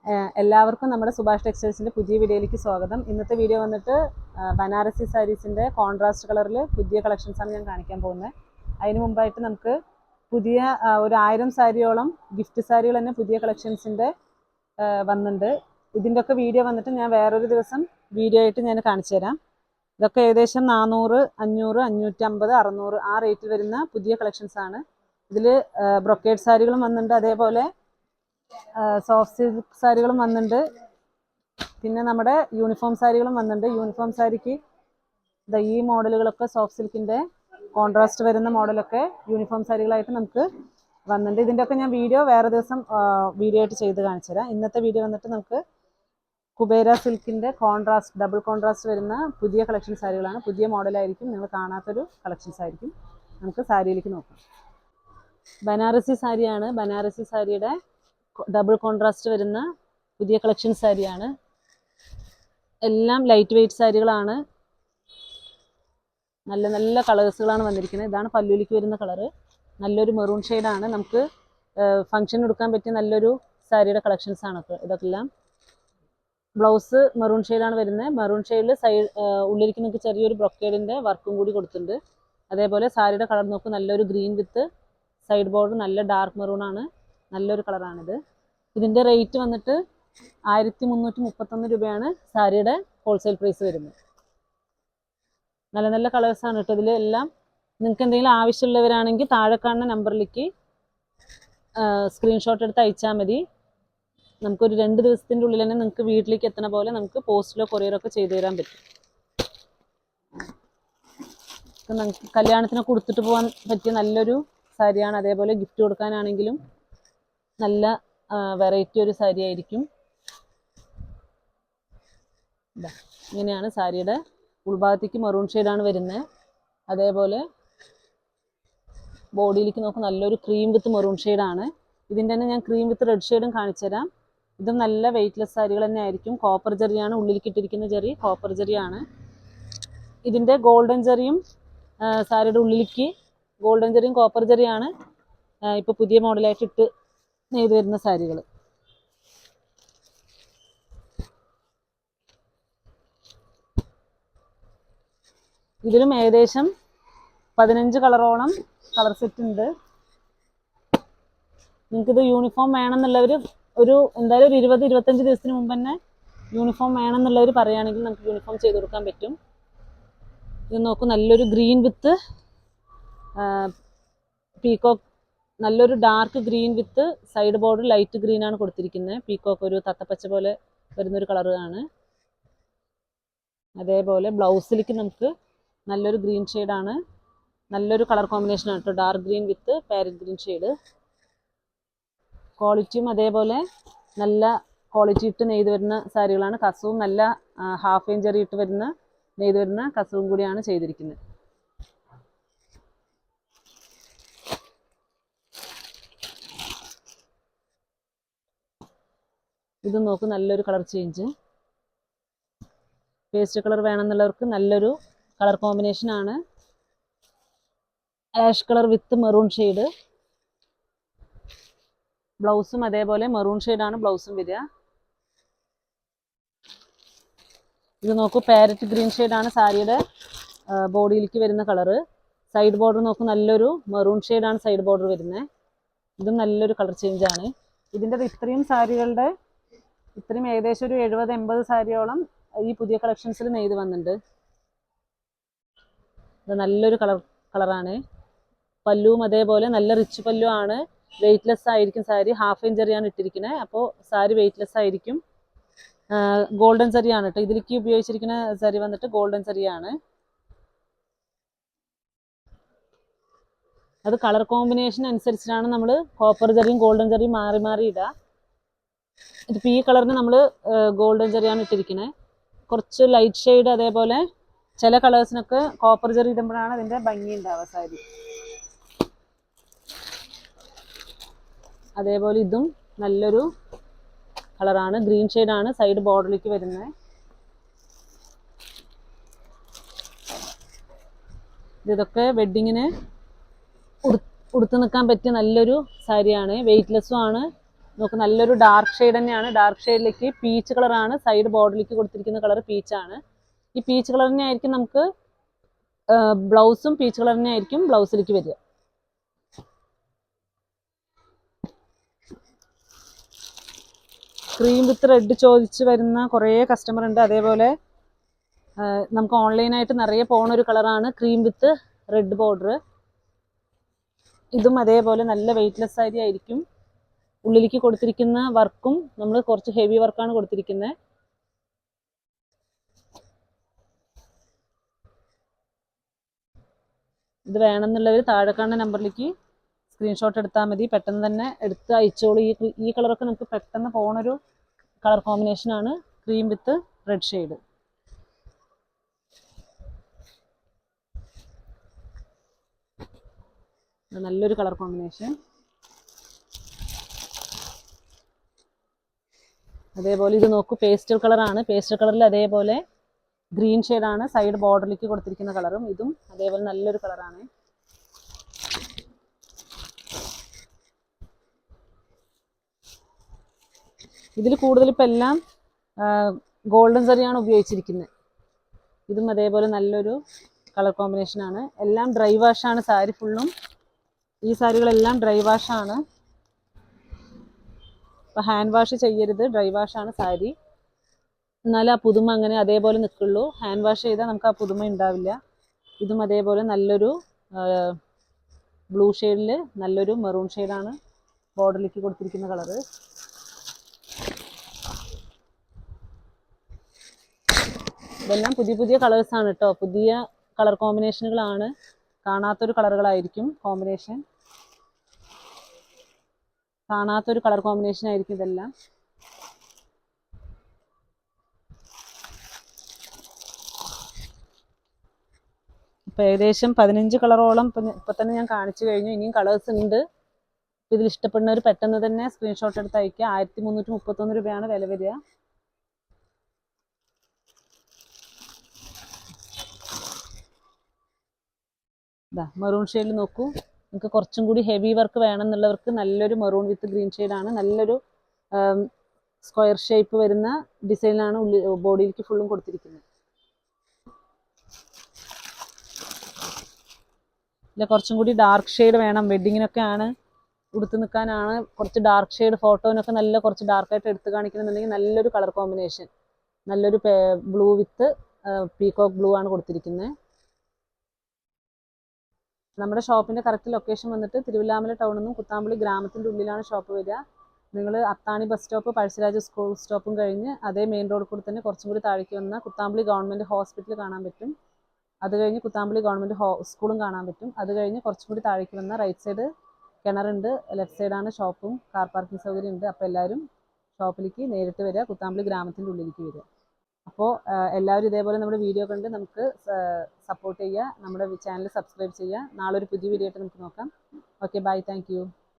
എല്ലാവർക്കും നമ്മുടെ സുഭാഷ് ടെക്സ്റ്റൈൽസിൻ്റെ പുതിയ വീഡിയോയിലേക്ക് സ്വാഗതം. ഇന്നത്തെ വീഡിയോ വന്നിട്ട് ബനാറസി സാരീസിൻ്റെ കോൺട്രാസ്റ്റ് കളറിൽ പുതിയ കളക്ഷൻസാണ് ഞാൻ കാണിക്കാൻ പോകുന്നത്. അതിന് മുമ്പായിട്ട് നമുക്ക് പുതിയ ഒരു 1000 സാരിയോളം ഗിഫ്റ്റ് സാരികൾ തന്നെ പുതിയ കളക്ഷൻസിൻ്റെ വന്നിട്ടുണ്ട്. ഇതിൻ്റെയൊക്കെ വീഡിയോ വന്നിട്ട് ഞാൻ വേറൊരു ദിവസം വീഡിയോ ആയിട്ട് ഞാൻ കാണിച്ചു തരാം. ഇതൊക്കെ ഏകദേശം 400, 500, 550, 600 ആ റേറ്റിൽ വരുന്ന പുതിയ കളക്ഷൻസാണ്. ഇതിൽ ബ്രൊക്കേഡ് സാരികളും വന്നിട്ടുണ്ട്, അതേപോലെ സോഫ്റ്റ് സിൽക്ക് സാരികളും വന്നിട്ടുണ്ട്, പിന്നെ നമ്മുടെ യൂണിഫോം സാരികളും വന്നിട്ടുണ്ട്. യൂണിഫോം സാരിക്ക് ഈ മോഡലുകളൊക്കെ സോഫ്റ്റ് സിൽക്കിൻ്റെ കോൺട്രാസ്റ്റ് വരുന്ന മോഡലൊക്കെ യൂണിഫോം സാരികളായിട്ട് നമുക്ക് വന്നിട്ടുണ്ട്. ഇതിൻ്റെയൊക്കെ ഞാൻ വീഡിയോ വേറെ ദിവസം വീഡിയോ ആയിട്ട് ചെയ്ത് കാണിച്ചു തരാം. ഇന്നത്തെ വീഡിയോ വന്നിട്ട് നമുക്ക് കുബേര സിൽക്കിൻ്റെ കോൺട്രാസ്റ്റ് ഡബിൾ കോൺട്രാസ്റ്റ് വരുന്ന പുതിയ കളക്ഷൻ സാരികളാണ്. പുതിയ മോഡലായിരിക്കും, നിങ്ങൾ കാണാത്തൊരു കളക്ഷൻസ് ആയിരിക്കും. നമുക്ക് സാരിയിലേക്ക് നോക്കാം. ബനാറസി സാരിയാണ്. ബനാറസി സാരിയുടെ ഡബിൾ കോൺട്രാസ്റ്റ് വരുന്ന പുതിയ കളക്ഷൻ സാരിയാണ്. എല്ലാം ലൈറ്റ് വെയ്റ്റ് സാരികളാണ്. നല്ല നല്ല കളേഴ്സുകളാണ് വന്നിരിക്കുന്നത്. ഇതാണ് പല്ലുവിലേക്ക് വരുന്ന കളറ്. നല്ലൊരു മെറൂൺ ഷെയ്ഡാണ്. നമുക്ക് ഫംഗ്ഷൻ എടുക്കാൻ പറ്റിയ നല്ലൊരു സാരിയുടെ കളക്ഷൻസ് ആണ് ഇതൊക്കെല്ലാം. ബ്ലൗസ് മെറൂൺ ഷെയ്ഡാണ് വരുന്നത്. മെറൂൺ ഷെയ്ഡിൽ ഉള്ളിലേക്ക് നിങ്ങൾക്ക് ചെറിയൊരു ബ്രൊക്കേഡിൻ്റെ വർക്കും കൂടി കൊടുത്തിട്ടുണ്ട്. അതേപോലെ സാരിയുടെ കളർ നോക്ക്, നല്ലൊരു ഗ്രീൻ വിത്ത് സൈഡ് ബോർഡർ, നല്ല ഡാർക്ക് മെറൂൺ ആണ്. നല്ലൊരു കളറാണിത്. ഇതിൻ്റെ റേറ്റ് വന്നിട്ട് 1331 രൂപയാണ് സാരിയുടെ ഹോൾസെയിൽ പ്രൈസ് വരുന്നത്. നല്ല നല്ല കളേഴ്സാണ് കേട്ടോ. ഇതിൽ എല്ലാം നിങ്ങൾക്ക് എന്തെങ്കിലും ആവശ്യമുള്ളവരാണെങ്കിൽ താഴെ കാണുന്ന നമ്പറിലേക്ക് സ്ക്രീൻഷോട്ട് എടുത്ത് അയച്ചാൽ മതി. നമുക്കൊരു 2 ദിവസത്തിൻ്റെ ഉള്ളിൽ തന്നെ നിങ്ങൾക്ക് വീട്ടിലേക്ക് എത്തണ പോലെ നമുക്ക് പോസ്റ്റിലോ കൊറിയറൊക്കെ ചെയ്തു തരാൻ പറ്റും. നമുക്ക് കല്യാണത്തിനൊക്കെ കൊടുത്തിട്ട് പോകാൻ പറ്റിയ നല്ലൊരു സാരിയാണ്. അതേപോലെ ഗിഫ്റ്റ് കൊടുക്കാനാണെങ്കിലും നല്ല വെറൈറ്റി ഒരു സാരി ആയിരിക്കും. ഇങ്ങനെയാണ് സാരിയുടെ ഉൾഭാഗത്തേക്ക് മെറൂൺ ഷെയ്ഡാണ് വരുന്നത്. അതേപോലെ ബോഡിയിലേക്ക് നോക്കും, നല്ലൊരു ക്രീം വിത്ത് മെറൂൺ ഷെയ്ഡാണ്. ഇതിൻ്റെ തന്നെ ഞാൻ ക്രീം വിത്ത് റെഡ് ഷെയ്ഡും കാണിച്ചു തരാം. ഇതും നല്ല വെയ്റ്റ്ലെസ് സാരികൾ തന്നെ ആയിരിക്കും. കോപ്പർ ജെറിയാണ് ഉള്ളിലേക്ക് ഇട്ടിരിക്കുന്ന ജെറി, കോപ്പർ ജെറിയാണ്. ഇതിൻ്റെ ഗോൾഡൻ ജെറിയും സാരിയുടെ ഉള്ളിലേക്ക് ഗോൾഡൻ ജെറിയും കോപ്പർ ജെറിയാണ് ഇപ്പോൾ പുതിയ മോഡലായിട്ട് ഇട്ട് നെയ്ത് വരുന്ന സാരികൾ. ഇതിലും ഏകദേശം 15 കളറോളം കളർ സെറ്റ് ഉണ്ട്. നിങ്ങൾക്കിത് യൂണിഫോം വേണമെന്നുള്ളവർ എന്തായാലും ഒരു 20-25 ദിവസത്തിന് മുമ്പ് തന്നെ യൂണിഫോം വേണമെന്നുള്ളവർ പറയുകയാണെങ്കിൽ നമുക്ക് യൂണിഫോം ചെയ്ത് കൊടുക്കാൻ പറ്റും. ഇത് നോക്കൂ, നല്ലൊരു ഗ്രീൻ വിത്ത് പീകോക്ക്, നല്ലൊരു ഡാർക്ക് ഗ്രീൻ വിത്ത് സൈഡ് ബോർഡർ ലൈറ്റ് ഗ്രീൻ ആണ് കൊടുത്തിരിക്കുന്നത്. പീകോക്ക് ഒരു തത്തപ്പച്ച പോലെ വരുന്നൊരു കളറാണ്. അതേപോലെ ബ്ലൗസിലേക്ക് നമുക്ക് നല്ലൊരു ഗ്രീൻ ഷെയ്ഡാണ്. നല്ലൊരു കളർ കോമ്പിനേഷനാണ് കേട്ടോ, ഡാർക്ക് ഗ്രീൻ വിത്ത് പാരറ്റ് ഗ്രീൻ ഷെയ്ഡ്. ക്വാളിറ്റിയും അതേപോലെ നല്ല ക്വാളിറ്റി ഇട്ട് നെയ്ത് വരുന്ന സാരികളാണ്. കസവും നല്ല ഹാഫ് ഇഞ്ചറി ഇട്ട് വരുന്ന നെയ്ത് വരുന്ന കസവും കൂടിയാണ് ചെയ്തിരിക്കുന്നത്. ഇത് നോക്ക്, നല്ലൊരു കളർ ചേഞ്ച്. പേസ്റ്റ് കളർ വേണമെന്നുള്ളവർക്ക് നല്ലൊരു കളർ കോമ്പിനേഷനാണ്. ആഷ് കളർ വിത്ത് മെറൂൺ ഷെയ്ഡ്. ബ്ലൗസും അതേപോലെ മെറൂൺ ഷെയ്ഡാണ് ബ്ലൗസും വരിക. ഇത് നോക്കൂ, പാരറ്റ് ഗ്രീൻ ഷെയ്ഡാണ് സാരിയുടെ ബോഡിയിലേക്ക് വരുന്ന കളറ്. സൈഡ് ബോർഡർ നോക്കൂ, നല്ലൊരു മെറൂൺ ഷെയ്ഡാണ് സൈഡ് ബോർഡർ വരുന്നത്. ഇതും നല്ലൊരു കളർ ചേഞ്ചാണ്. ഇതിൻ്റെ ഇത്രയും സാരികളുടെ ഏകദേശം ഒരു 70-80 സാരിയോളം ഈ പുതിയ കളക്ഷൻസിൽ നെയ്ത് വന്നിട്ടുണ്ട്. ഇത് നല്ലൊരു കളറാണ്. പല്ലുവും അതേപോലെ നല്ല റിച്ച് പല്ലു ആണ്. വെയ്റ്റ്ലെസ് ആയിരിക്കും സാരി. ഹാഫ് ഇഞ്ചറിയാണ് ഇട്ടിരിക്കുന്നത്. അപ്പോൾ സാരി വെയ്റ്റ്ലെസ് ആയിരിക്കും. ഗോൾഡൻ സറിയാണ് കേട്ടോ. ഇതിലേക്ക് ഉപയോഗിച്ചിരിക്കുന്ന സരി വന്നിട്ട് ഗോൾഡൻ സറിയാണ്. അത് കളർ കോമ്പിനേഷൻ അനുസരിച്ചിട്ടാണ് നമ്മൾ കോപ്പർ ജറിയും ഗോൾഡൻ ജറിയും മാറി മാറി ഇടുക. ഇതിപ്പോൾ ഈ കളറിന് നമ്മൾ ഗോൾഡൻ ജറിയാണ് ഇട്ടിരിക്കുന്നത്. കുറച്ച് ലൈറ്റ് ഷെയ്ഡ്, അതേപോലെ ചില കളേഴ്സിനൊക്കെ കോപ്പർ ജറി ഇടുമ്പോഴാണ് അതിൻ്റെ ഭംഗി ഉണ്ടാവുക സാരി. അതേപോലെ ഇതും നല്ലൊരു കളറാണ്. ഗ്രീൻ ഷെയ്ഡാണ് സൈഡ് ബോർഡറിലേക്ക് വരുന്നത്. ഇതൊക്കെ വെഡ്ഡിങ്ങിന് ഉടുത്ത് നിൽക്കാൻ പറ്റിയ നല്ലൊരു സാരിയാണ്. വെയ്റ്റ്ലെസ്സും ആണ്. നോക്ക് നല്ലൊരു ഡാർക്ക് ഷെയ്ഡ് തന്നെയാണ്. ഡാർക്ക് ഷെയ്ഡിലേക്ക് പീച്ച് കളറാണ്, സൈഡ് ബോർഡറിലേക്ക് കൊടുത്തിരിക്കുന്ന കളർ പീച്ചാണ്. ഈ പീച്ച് കളർ തന്നെ ആയിരിക്കും നമുക്ക് ബ്ലൗസും പീച്ച് കളർ തന്നെ ആയിരിക്കും ബ്ലൗസിലേക്ക് വരിക. ക്രീം വിത്ത് റെഡ് ചോദിച്ച് വരുന്ന കുറേ കസ്റ്റമർ ഉണ്ട്. അതേപോലെ നമുക്ക് ഓൺലൈനായിട്ട് നിറയെ പോണ ഒരു കളറാണ് ക്രീം വിത്ത് റെഡ് ബോർഡർ. ഇതും അതേപോലെ നല്ല വെയ്റ്റ്ലെസ് സാരി ആയിരിക്കും. ഉള്ളിലേക്ക് കൊടുത്തിരിക്കുന്ന വർക്കും നമ്മൾ കുറച്ച് ഹെവി വർക്കാണ് കൊടുത്തിരിക്കുന്നത്. ഇത് വേണമെന്നുള്ളവർ താഴെ കാണുന്ന നമ്പറിലേക്ക് സ്ക്രീൻഷോട്ട് എടുത്താൽ മതി. പെട്ടെന്ന് തന്നെ എടുത്ത് അയച്ചോളൂ. ഈ കളറൊക്കെ നമുക്ക് പെട്ടെന്ന് പോണൊരു കളർ കോമ്പിനേഷനാണ് ക്രീം വിത്ത് റെഡ് ഷെയ്ഡ്. നല്ലൊരു കളർ കോമ്പിനേഷൻ. അതേപോലെ ഇത് നോക്കൂ, പേസ്റ്റൽ കളറാണ്. പേസ്റ്റൽ കളറിൽ അതേപോലെ ഗ്രീൻ ഷെയ്ഡാണ് സൈഡ് ബോർഡറിലേക്ക് കൊടുത്തിരിക്കുന്ന കളറും. ഇതും അതേപോലെ നല്ലൊരു കളറാണ്. ഇതിൽ കൂടുതൽ ഇപ്പം എല്ലാം ഗോൾഡൻ സറിയാണ് ഉപയോഗിച്ചിരിക്കുന്നത്. ഇതും അതേപോലെ നല്ലൊരു കളർ കോമ്പിനേഷനാണ്. എല്ലാം ഡ്രൈ വാഷാണ് സാരി ഫുള്ളും. ഈ സാരികളെല്ലാം ഡ്രൈ വാഷാണ്. അപ്പോൾ ഹാൻഡ് വാഷ് ചെയ്യരുത്, ഡ്രൈ വാഷാണ് സാരി. എന്നാലും ആ പുതുമ അങ്ങനെ അതേപോലെ നിൽക്കുള്ളൂ. ഹാൻഡ് വാഷ് ചെയ്താൽ നമുക്ക് ആ പുതുമ ഉണ്ടാവില്ല. ഇതും അതേപോലെ നല്ലൊരു ബ്ലൂ ഷെയ്ഡിൽ നല്ലൊരു മെറൂൺ ഷെയ്ഡാണ് ബോർഡറിലേക്ക് കൊടുത്തിരിക്കുന്ന കളറ്. ഇതെല്ലാം പുതിയ പുതിയ കളേഴ്സാണ് കേട്ടോ. പുതിയ കളർ കോമ്പിനേഷനുകളാണ്. കാണാത്തൊരു കളറുകളായിരിക്കും കോമ്പിനേഷൻ. കാണാത്തൊരു കളർ കോമ്പിനേഷൻ ആയിരിക്കും ഇതെല്ലാം. ഇപ്പം ഏകദേശം 15 കളറോളം ഇപ്പം തന്നെ ഞാൻ കാണിച്ചു കഴിഞ്ഞു. ഇനിയും കളേഴ്സ് ഉണ്ട്. ഇതിൽ ഇഷ്ടപ്പെടുന്നവർ പെട്ടെന്ന് തന്നെ സ്ക്രീൻഷോട്ട് എടുത്ത് അയക്കുക. 1331 രൂപയാണ് വില വരിക. മെറൂൺ ഷെയ്ഡിൽ നോക്കൂ. നിങ്ങൾക്ക് കുറച്ചും കൂടി ഹെവി വർക്ക് വേണമെന്നുള്ളവർക്ക് നല്ലൊരു മെറൂൺ വിത്ത് ഗ്രീൻ ഷെയ്ഡാണ്. നല്ലൊരു സ്ക്വയർ ഷേപ്പ് വരുന്ന ഡിസൈനാണ് ബോഡിയിലേക്ക് ഫുള്ളും കൊടുത്തിരിക്കുന്നത്. ഇല്ല, കുറച്ചും കൂടി ഡാർക്ക് ഷെയ്ഡ് വേണം, വെഡ്ഡിങ്ങിനൊക്കെ ആണ് ഉടുത്ത് നിൽക്കാനാണ്. കുറച്ച് ഡാർക്ക് ഷെയ്ഡ് ഫോട്ടോനൊക്കെ നല്ല കുറച്ച് ഡാർക്കായിട്ട് എടുത്ത് കാണിക്കണമെന്നുണ്ടെങ്കിൽ നല്ലൊരു കളർ കോമ്പിനേഷൻ, നല്ലൊരു ബ്ലൂ വിത്ത് പീകോക്ക് ബ്ലൂ ആണ് കൊടുത്തിരിക്കുന്നത്. നമ്മുടെ ഷോപ്പിൻ്റെ കറക്റ്റ് ലൊക്കേഷൻ വന്നിട്ട് തിരുവല്ലാമല ടൗണിൽ നിന്നും കുത്താമ്പുള്ളി ഗ്രാമത്തിൻ്റെ ഉള്ളിലാണ് ഷോപ്പ് വരിക. നിങ്ങൾ അത്താണി ബസ് സ്റ്റോപ്പ്, പഴശ്ശിരാജ സ്കൂൾ സ്റ്റോപ്പും കഴിഞ്ഞ് അതേ മെയിൻ റോഡിൽ കൂടി തന്നെ കുറച്ചും കൂടി താഴേക്ക് വന്നാൽ കുത്താമ്പുള്ളി ഗവൺമെൻറ് ഹോസ്പിറ്റൽ കാണാൻ പറ്റും. അത് കഴിഞ്ഞ് കുത്താമ്പുള്ളി ഗവൺമെൻറ് സ്കൂളും കാണാൻ പറ്റും. അത് കഴിഞ്ഞ് കുറച്ചും കൂടി താഴേക്ക് വന്നാൽ റൈറ്റ് സൈഡ് കിണറുണ്ട്, ലെഫ്റ്റ് സൈഡാണ് ഷോപ്പും കാർ പാർക്കിംഗ് സൗകര്യം ഉണ്ട്. അപ്പോൾ എല്ലാവരും ഷോപ്പിലേക്ക് നേരിട്ട് വരിക, കുത്താമ്പുള്ളി ഗ്രാമത്തിൻ്റെ ഉള്ളിലേക്ക് വരിക. അപ്പോൾ എല്ലാവരും ഇതേപോലെ നമ്മുടെ വീഡിയോ കണ്ട് നമുക്ക് സപ്പോർട്ട് ചെയ്യുക, നമ്മുടെ ചാനൽ സബ്സ്ക്രൈബ് ചെയ്യുക. നാളെ ഒരു പുതിയ വീഡിയോ ആയിട്ട് നമുക്ക് നോക്കാം. Okay, bye, thank U.